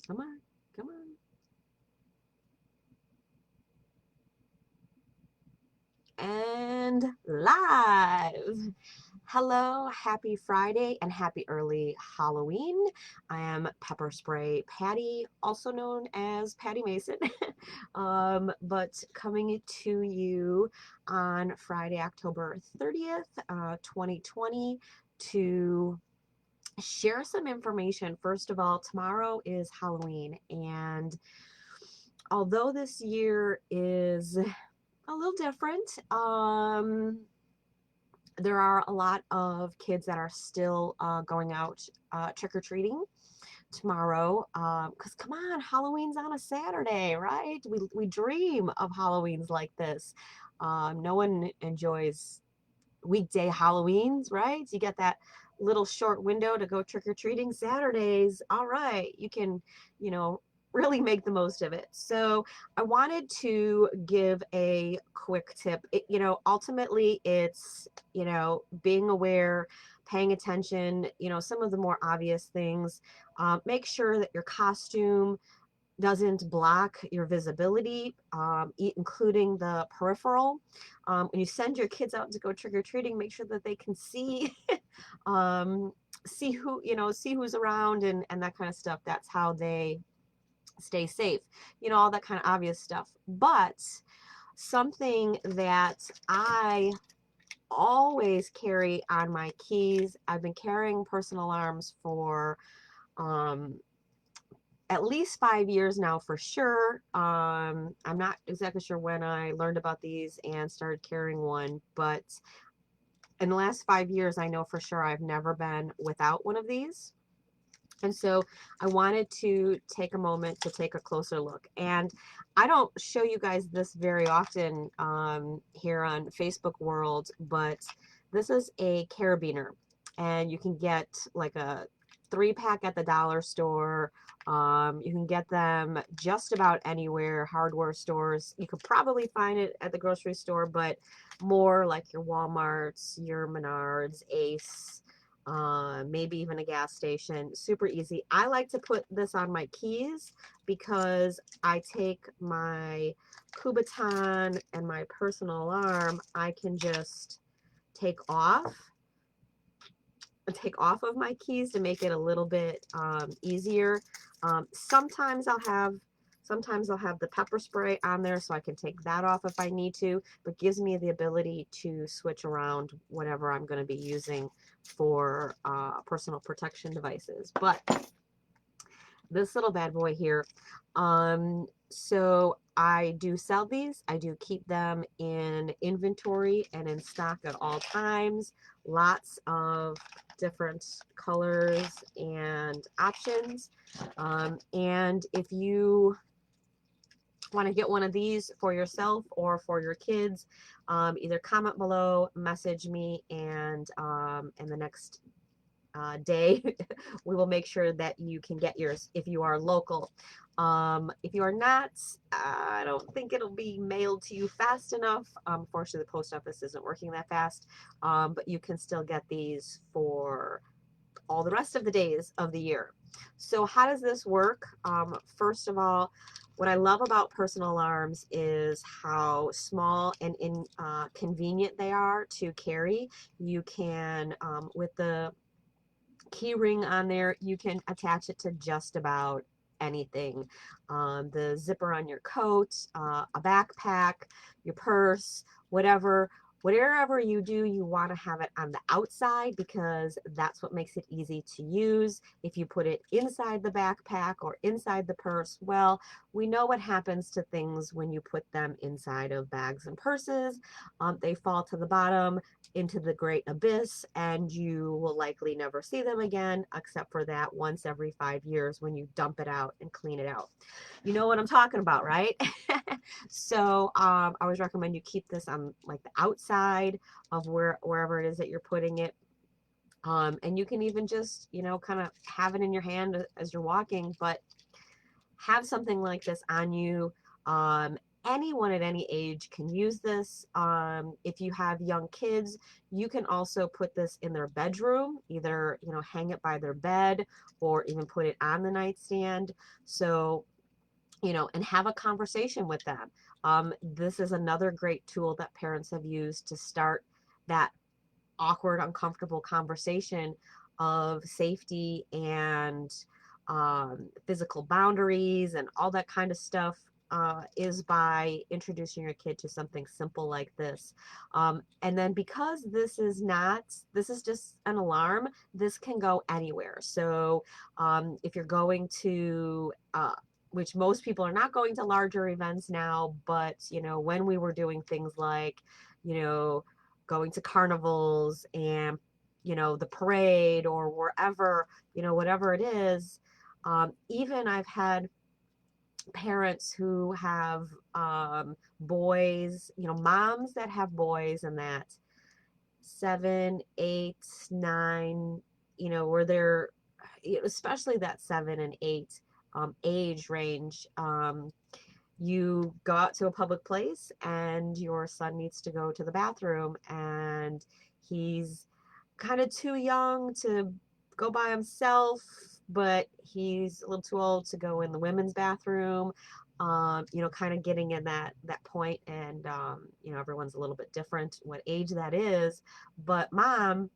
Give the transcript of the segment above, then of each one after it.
Come on, come on. And live. Hello, happy Friday and happy early Halloween. I am Pepperspray Patti, also known as Patti Mason, but coming to you on Friday, October 30th, 2020 to share some information. First of all, tomorrow is Halloween, and although this year is a little different, there are a lot of kids that are still going out trick-or-treating tomorrow, because come on, Halloween's on a Saturday, right? We dream of Halloweens like this. No one enjoys weekday Halloweens, right? You get that little short window to go trick-or-treating. Saturdays, all right, you can, you know, really make the most of it. So I wanted to give a quick tip. Ultimately it's, being aware, paying attention, some of the more obvious things. Make sure that your costume doesn't block your visibility, including the peripheral. When you send your kids out to go trick-or-treating, make sure that they can see um, see who's around and that kind of stuff. That's how they stay safe, all that kind of obvious stuff. But something that I always carry on my keys, I've been carrying personal alarms for um, at least 5 years now for sure. I'm not exactly sure when I learned about these and started carrying one, but in the last 5 years, I know for sure I've never been without one of these. And so I wanted to take a moment to take a closer look. And I don't show you guys this very often here on Facebook World, but this is a carabiner. And you can get like a 3-pack at the dollar store. You can get them just about anywhere, hardware stores. You could probably find it at the grocery store, but more like your Walmarts, your Menards, Ace, maybe even a gas station. Super easy. I like to put this on my keys because I take my Kubotan and my personal alarm. I can just take off of my keys to make it a little bit easier. Sometimes I'll have the pepper spray on there so I can take that off if I need to, but gives me the ability to switch around whatever I'm going to be using for personal protection devices. But this little bad boy here, so I do sell these. I do keep them in inventory and in stock at all times. Lots of different colors and options. And if you want to get one of these for yourself or for your kids, either comment below, message me, and in the next day we will make sure that you can get yours if you are local. If you are not, I don't think it'll be mailed to you fast enough. Fortunately, the post office isn't working that fast, but you can still get these for all the rest of the days of the year. So how does this work? First of all, what I love about personal alarms is how small and inconvenient they are to carry. You can, with the key ring on there, you can attach it to just about anything. The zipper on your coat, a backpack, your purse, whatever you do, you want to have it on the outside because that's what makes it easy to use. If you put it inside the backpack or inside the purse, well, we know what happens to things when you put them inside of bags and purses. They fall to the bottom into the great abyss, and you will likely never see them again, except for that once every 5 years when you dump it out and clean it out. You know what I'm talking about, right? So I always recommend you keep this on like the outside of wherever it is that you're putting it. And you can even just, kind of have it in your hand as you're walking, but have something like this on you. anyone at any age can use this. If you have young kids, you can also put this in their bedroom, either, you know, hang it by their bed or even put it on the nightstand. So, you know, and have a conversation with them. This is another great tool that parents have used to start that awkward, uncomfortable conversation of safety and physical boundaries and all that kind of stuff, is by introducing your kid to something simple like this. And then because this is just an alarm, this can go anywhere. So if you're going to, which most people are not going to larger events now, but, you know, when we were doing things like, you know, going to carnivals and, you know, the parade or wherever, you know, whatever it is. Even I've had parents who have boys, you know, moms that have boys and that 7, 8, 9, you know, where they're, especially that 7 and 8 age range. You go out to a public place and your son needs to go to the bathroom and he's kind of too young to go by himself, but he's a little too old to go in the women's bathroom. You know, kind of getting in that point, and you know, everyone's a little bit different what age that is. But mom,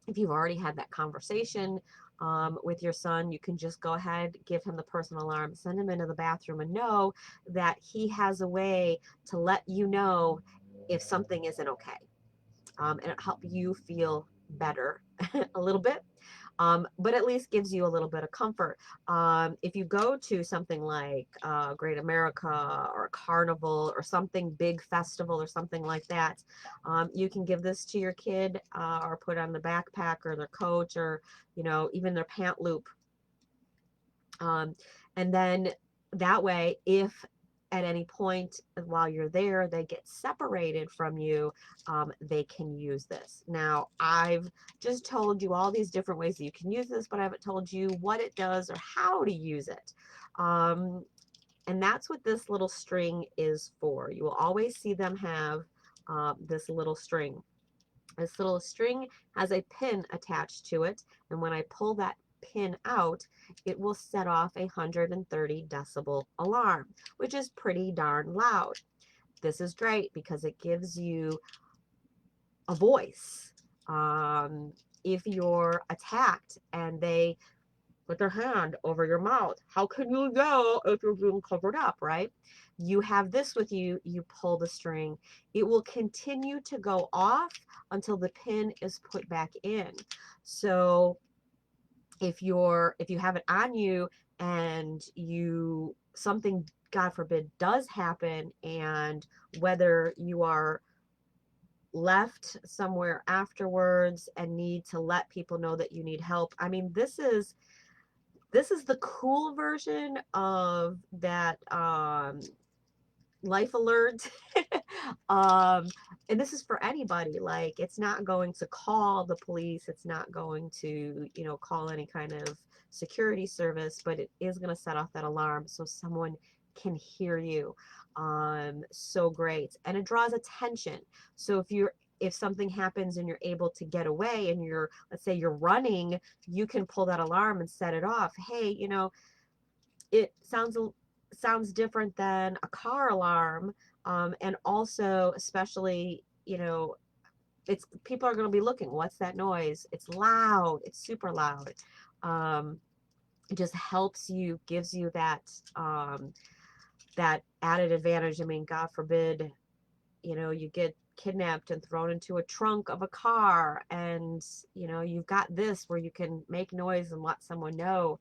if you've already had that conversation with your son, you can just go ahead, give him the personal alarm, send him into the bathroom, and know that he has a way to let you know if something isn't okay. And it'll help you feel better a little bit. But at least gives you a little bit of comfort. If you go to something like Great America or a carnival or something big festival or something like that, you can give this to your kid or put on the backpack or their coat or, you know, even their pant loop. And then that way, if at any point while you're there they get separated from you, they can use this. Now, I've just told you all these different ways that you can use this, but I haven't told you what it does or how to use it. And that's what this little string is for. You will always see them have this little string. This little string has a pin attached to it, and when I pull that pin out, it will set off a 130 decibel alarm, which is pretty darn loud. This is great because it gives you a voice. If you're attacked and they put their hand over your mouth, how can you yell if you're being covered up, right? You have this with you, you pull the string. It will continue to go off until the pin is put back in. So if you have it on you and something, God forbid, does happen, and whether you are left somewhere afterwards and need to let people know that you need help, I mean, this is the cool version of that life alert. And this is for anybody. Like, it's not going to call the police, it's not going to, you know, call any kind of security service, but it is going to set off that alarm so someone can hear you. So great. And it draws attention. So if something happens and you're able to get away and let's say you're running, you can pull that alarm and set it off. Hey, you know, it sounds different than a car alarm. And also, especially, you know, people are going to be looking, what's that noise? It's loud. It's super loud. It just helps you, gives you that added advantage. I mean, God forbid, you know, you get kidnapped and thrown into a trunk of a car, and, you know, you've got this where you can make noise and let someone know,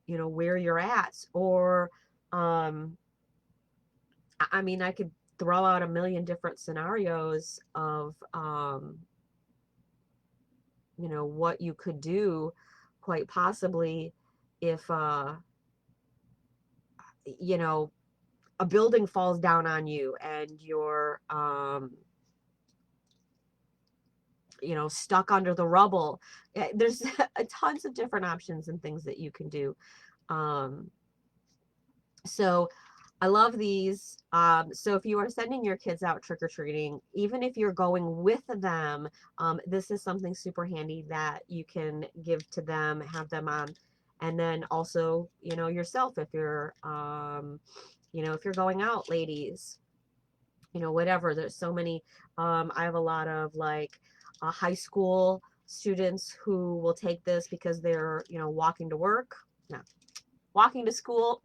you know, where you're at. Or, I mean, I could throw out a million different scenarios of, you know, what you could do quite possibly if, you know, a building falls down on you and you're, you know, stuck under the rubble. There's tons of different options and things that you can do. So I love these. So if you are sending your kids out trick-or-treating, even if you're going with them, this is something super handy that you can give to them, have them on. And then also, you know, yourself, if you're, you know, if you're going out, ladies, you know, whatever. There's so many. I have a lot of like high school students who will take this because they're, you know, walking to work. No, walking to school.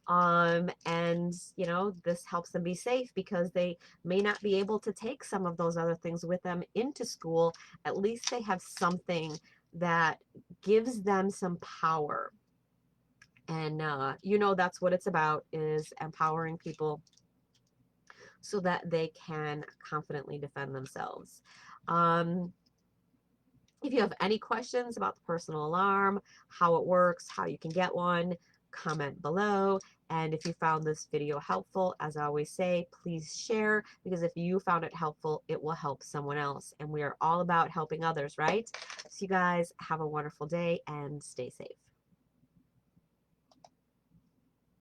And you know, this helps them be safe because they may not be able to take some of those other things with them into school. At least they have something that gives them some power. And you know, that's what it's about, is empowering people so that they can confidently defend themselves. um, If you have any questions about the personal alarm, how it works, how you can get one, comment below. And if you found this video helpful, as I always say, please share, because if you found it helpful, it will help someone else. And we are all about helping others, right? So you guys have a wonderful day and stay safe.